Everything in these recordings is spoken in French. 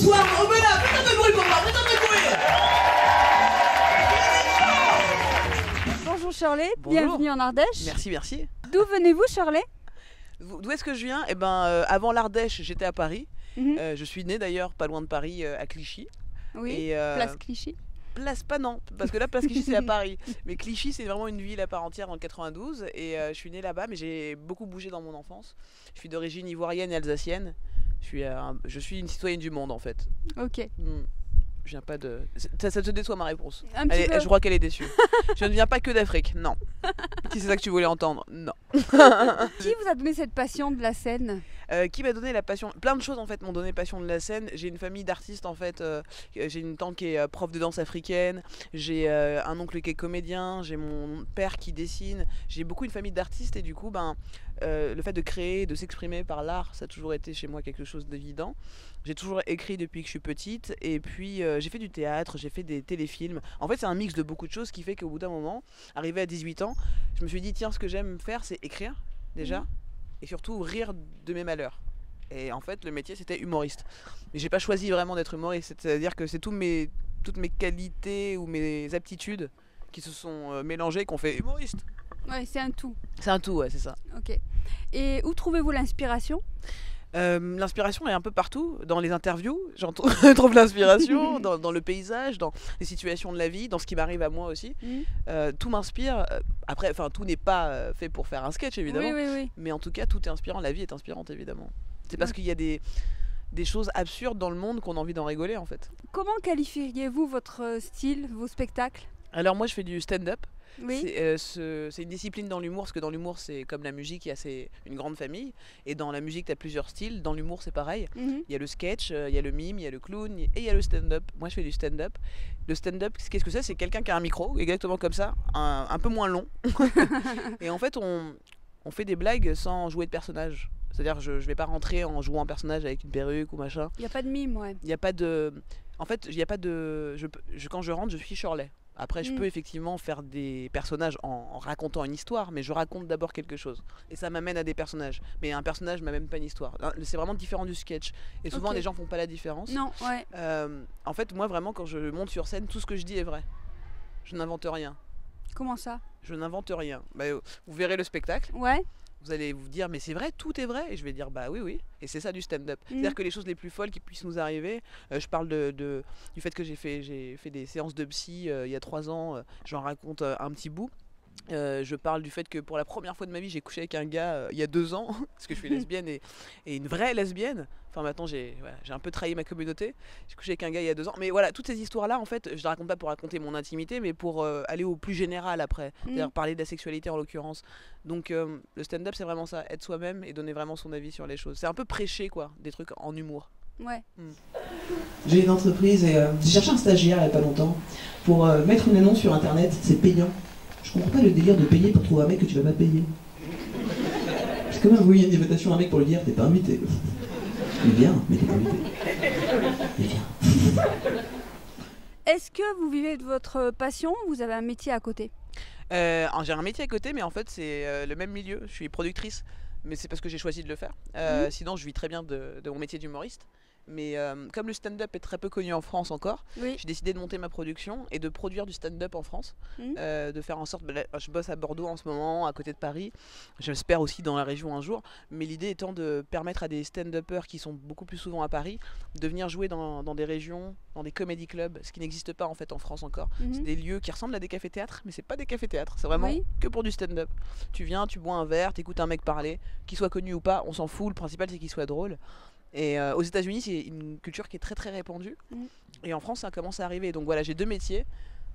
bonsoir. Oh ben là, faites un peu de bruit pour moi, faites un peu de bruit. Bonjour Shirley, Bonjour. bienvenue en Ardèche. Merci, merci. D'où venez-vous Shirley? D'où est-ce que je viens? Eh ben, avant l'Ardèche, j'étais à Paris. Je suis né d'ailleurs pas loin de Paris, à Clichy. Oui, Et, place Clichy. Place pas non, parce que là, place Clichy c'est à Paris. Mais Clichy c'est vraiment une ville à part entière dans le 92. Et je suis né là-bas, mais j'ai beaucoup bougé dans mon enfance. Je suis d'origine ivoirienne et alsacienne. Je suis une citoyenne du monde en fait. Ok. Je viens pas de... Ça te déçoit ma réponse? Un petit peu. Je crois qu'elle est déçue. Je ne viens pas que d'Afrique, non. Si c'est ça que tu voulais entendre, non. Qui vous a donné cette passion de la scène? Qui m'a donné la passion? Plein de choses en fait m'ont donné passion de la scène. J'ai une famille d'artistes en fait. J'ai une tante qui est prof de danse africaine. J'ai un oncle qui est comédien. J'ai mon père qui dessine. J'ai beaucoup une famille d'artistes et du coup le fait de créer, de s'exprimer par l'art, ça a toujours été chez moi quelque chose d'évident. J'ai toujours écrit depuis que je suis petite et puis j'ai fait du théâtre, j'ai fait des téléfilms. En fait c'est un mix de beaucoup de choses qui fait qu'au bout d'un moment, arrivé à 18 ans, je me suis dit tiens, ce que j'aime faire c'est écrire déjà et surtout rire de mes malheurs. Et en fait le métier c'était humoriste. Mais j'ai pas choisi vraiment d'être humoriste, c'est-à-dire que c'est toutes mes qualités ou mes aptitudes qui se sont mélangées qu'on fait humoriste. Ouais, c'est un tout. C'est un tout, ouais, c'est ça. Ok. Et où trouvez-vous l'inspiration? L'inspiration est un peu partout, dans les interviews, je trouve l'inspiration, dans le paysage, dans les situations de la vie, dans ce qui m'arrive à moi aussi. Tout m'inspire. Après, enfin, tout n'est pas fait pour faire un sketch évidemment, Oui. mais en tout cas, tout est inspirant. La vie est inspirante évidemment. C'est parce qu'il y a des choses absurdes dans le monde qu'on a envie d'en rigoler en fait. Comment qualifieriez-vous votre style, vos spectacles? Alors moi, je fais du stand-up. Oui. C'est une discipline dans l'humour, parce que dans l'humour c'est comme la musique, c'est une grande famille, et dans la musique tu as plusieurs styles, dans l'humour c'est pareil, il y a le sketch, il y a le mime, il y a le clown, et il y a le stand-up. Moi je fais du stand-up. Le stand-up, qu'est-ce que c'est? C'est quelqu'un qui a un micro, exactement comme ça, un peu moins long, et en fait on fait des blagues sans jouer de personnage. C'est-à-dire je vais pas rentrer en jouant un personnage avec une perruque ou machin. Il n'y a pas de mime, ouais. Il n'y a pas de... En fait, il n'y a pas de... Quand je rentre, je suis Shirley. Après, je peux effectivement faire des personnages en racontant une histoire, mais je raconte d'abord quelque chose. Et ça m'amène à des personnages. Mais un personnage ne m'amène pas une histoire. C'est vraiment différent du sketch. Et souvent, les gens font pas la différence. Non, ouais. En fait, moi, vraiment, quand je monte sur scène, tout ce que je dis est vrai. Je n'invente rien. Comment ça? Je n'invente rien. Vous verrez le spectacle. Ouais. Vous allez vous dire, mais c'est vrai, tout est vrai. Et je vais dire, bah oui. Et c'est ça du stand-up. C'est-à-dire que les choses les plus folles qui puissent nous arriver, je parle du fait que j'ai fait des séances de psy il y a 3 ans, j'en raconte un petit bout. Je parle du fait que pour la première fois de ma vie, j'ai couché avec un gars il y a 2 ans, parce que je suis lesbienne et une vraie lesbienne. Enfin maintenant j'ai un peu trahi ma communauté. J'ai couché avec un gars il y a 2 ans. Mais voilà, toutes ces histoires-là, en fait, je ne les raconte pas pour raconter mon intimité, mais pour aller au plus général après. C'est-à-dire parler de la sexualité en l'occurrence. Donc le stand-up c'est vraiment ça, être soi-même et donner vraiment son avis sur les choses. C'est un peu prêcher quoi, des trucs en humour. Ouais. J'ai une entreprise et j'ai cherché un stagiaire il n'y a pas longtemps pour mettre une annonce sur internet, c'est payant. Je comprends pas le délire de payer pour trouver un mec que tu vas pas payer. C'est comme envoyer une invitation à un mec pour lui dire t'es pas invité. Il vient, mais t'es pas invité. Il vient. Est-ce que vous vivez de votre passion ou vous avez un métier à côté? J'ai un métier à côté, mais en fait c'est le même milieu. Je suis productrice, mais c'est parce que j'ai choisi de le faire. Sinon je vis très bien de mon métier d'humoriste. Mais comme le stand-up est très peu connu en France encore, j'ai décidé de monter ma production et de produire du stand-up en France. De faire en sorte, je bosse à Bordeaux en ce moment, à côté de Paris. J'espère aussi dans la région un jour. Mais l'idée étant de permettre à des stand-uppers qui sont beaucoup plus souvent à Paris de venir jouer dans des régions, dans des comédie clubs, ce qui n'existe pas en fait en France encore. C'est des lieux qui ressemblent à des cafés-théâtres, mais c'est pas des cafés-théâtres. C'est vraiment que pour du stand-up. Tu viens, tu bois un verre, t'écoutes un mec parler, qu'il soit connu ou pas, on s'en fout. Le principal c'est qu'il soit drôle. Et aux États-Unis, c'est une culture qui est très très répandue. Et en France, ça commence à arriver. Donc voilà, j'ai 2 métiers,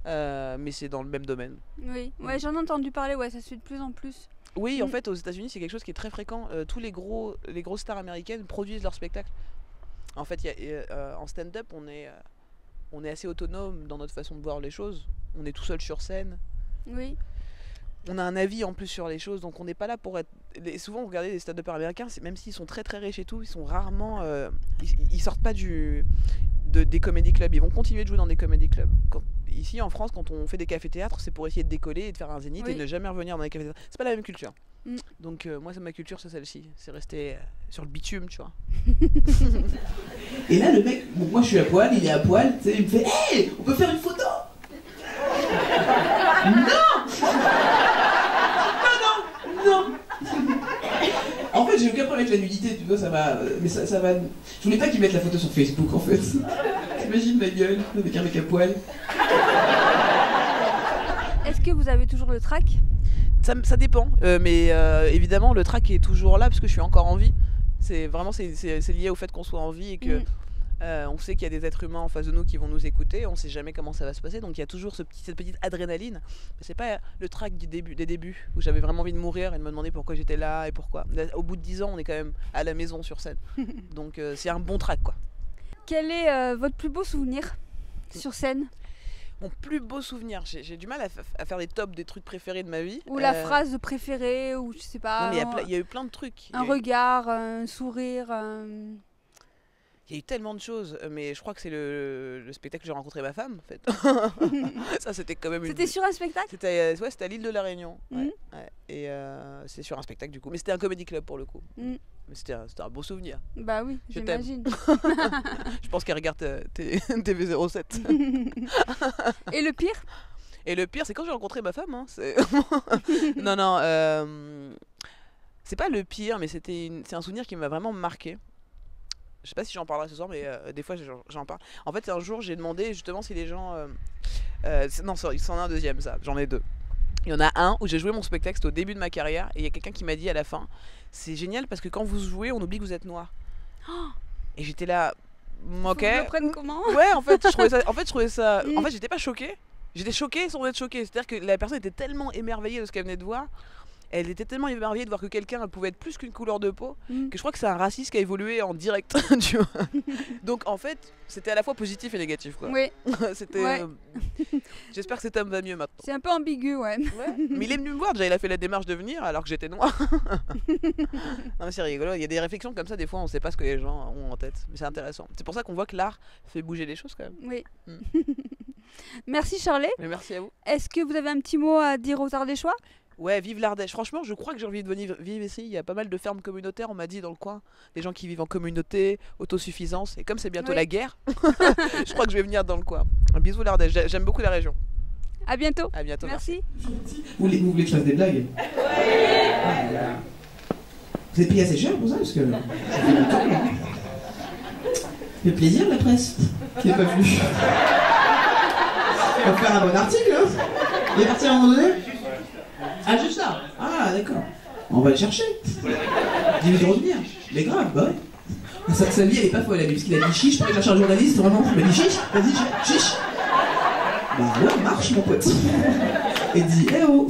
mais c'est dans le même domaine. Oui, ouais, j'en ai entendu parler, ouais, ça se fait de plus en plus. Oui, en fait, aux États-Unis, c'est quelque chose qui est très fréquent. Tous les grosses stars américaines produisent leurs spectacles. En fait, en stand-up, on est assez autonome dans notre façon de voir les choses. On est tout seul sur scène. Oui. On a un avis en plus sur les choses, donc on n'est pas là pour être... Souvent, vous regardez les stand-uppers américains, même s'ils sont très très riches et tout, ils sont rarement... ils sortent pas des comédie clubs, ils vont continuer de jouer dans des comédie clubs. Ici, en France, quand on fait des cafés-théâtres, c'est pour essayer de décoller et de faire un zénith et ne jamais revenir dans les cafés-théâtres. C'est pas la même culture. Donc moi, ma culture, c'est celle-ci. C'est rester sur le bitume, tu vois. Et là, le mec, bon, moi je suis à poil, il est à poil, tu sais, il me fait « Hey, on peut faire une photo ?» Non. Non. En fait, j'ai aucun problème avec la nudité, tu vois, ça va... Mais ça va... Je voulais pas qu'ils mettent la photo sur Facebook, en fait. T'imagines ma gueule, avec un mec à poil. Est-ce que vous avez toujours le trac? Ça dépend, mais évidemment, le trac est toujours là parce que je suis encore en vie. C'est lié au fait qu'on soit en vie et que on sait qu'il y a des êtres humains en face de nous qui vont nous écouter. On sait jamais comment ça va se passer, donc il y a toujours cette petite adrénaline. C'est pas le trac des débuts où j'avais vraiment envie de mourir et de me demander pourquoi j'étais là et pourquoi. Au bout de 10 ans, on est quand même à la maison sur scène, donc c'est un bon trac, quoi. Quel est votre plus beau souvenir sur scène? Mon plus beau souvenir, j'ai du mal à faire des tops des trucs préférés de ma vie. Ou la phrase préférée, ou je sais pas. Non, mais il y a eu plein de trucs. Un regard, un sourire. Il y a eu tellement de choses, mais je crois que c'est le spectacle que j'ai rencontré ma femme, en fait. Ça, c'était quand même C'était sur un spectacle? C'était à l'île de la Réunion. Ouais. Et c'est sur un spectacle, du coup. Mais c'était un comedy club, pour le coup. Mais c'était un beau souvenir. Bah oui, j'imagine. Je pense qu'elle regarde TV07. Et le pire? Et le pire, c'est quand j'ai rencontré ma femme. Hein, non, c'est pas le pire, mais c'est un souvenir qui m'a vraiment marqué. Je sais pas si j'en parlerai ce soir, mais des fois j'en parle. En fait, un jour, j'ai demandé justement si les gens... non, il s'en a un deuxième, ça. J'en ai deux. Il y en a un où j'ai joué mon spectacle, c'était au début de ma carrière, et il y a quelqu'un qui m'a dit à la fin, c'est génial parce que quand vous jouez, on oublie que vous êtes noir. Et j'étais là, ok. Vous le prennent comment? Ouais, en fait, je trouvais ça. En fait, j'étais pas choquée. J'étais choquée sans être choquée. C'est-à-dire que la personne était tellement émerveillée de ce qu'elle venait de voir. Elle était tellement émerveillée de voir que quelqu'un pouvait être plus qu'une couleur de peau que je crois que c'est un racisme qui a évolué en direct. Tu vois. Donc en fait, c'était à la fois positif et négatif, quoi. Oui. C'était. Ouais. J'espère que cet homme va mieux maintenant. C'est un peu ambigu, ouais. Mais il est venu me voir, déjà il a fait la démarche de venir alors que j'étais noire. Non mais c'est rigolo, il y a des réflexions comme ça, des fois on sait pas ce que les gens ont en tête. Mais c'est intéressant. C'est pour ça qu'on voit que l'art fait bouger les choses quand même. Oui. Merci Charlet. Mais merci à vous. Est-ce que vous avez un petit mot à dire aux Ardéchois? Ouais, vive l'Ardèche. Franchement, je crois que j'ai envie de venir vivre ici. Il y a pas mal de fermes communautaires, on m'a dit, dans le coin. Des gens qui vivent en communauté, autosuffisance. Et comme c'est bientôt la guerre, je crois que je vais venir dans le coin. Un bisou l'Ardèche. J'aime beaucoup la région. À bientôt. À bientôt. Merci. Vous voulez que je fasse des blagues? Vous êtes payé assez cher pour ça? Parce que ça fait longtemps, là. Ça fait plaisir, la presse, qui n'est pas venue. On va faire un bon article, hein. Il est parti à un moment donné? Ah, juste là. Ah, d'accord. On va le chercher. Dis-lui de revenir. Mais grave, bah ouais. Sa vie, elle est pas folle, elle, parce qu'il a dit chiche, pour aller chercher un journaliste, vraiment. Il m'a dit chiche, vas-y, chiche. Bah là, marche, mon pote. Et dit, eh oh.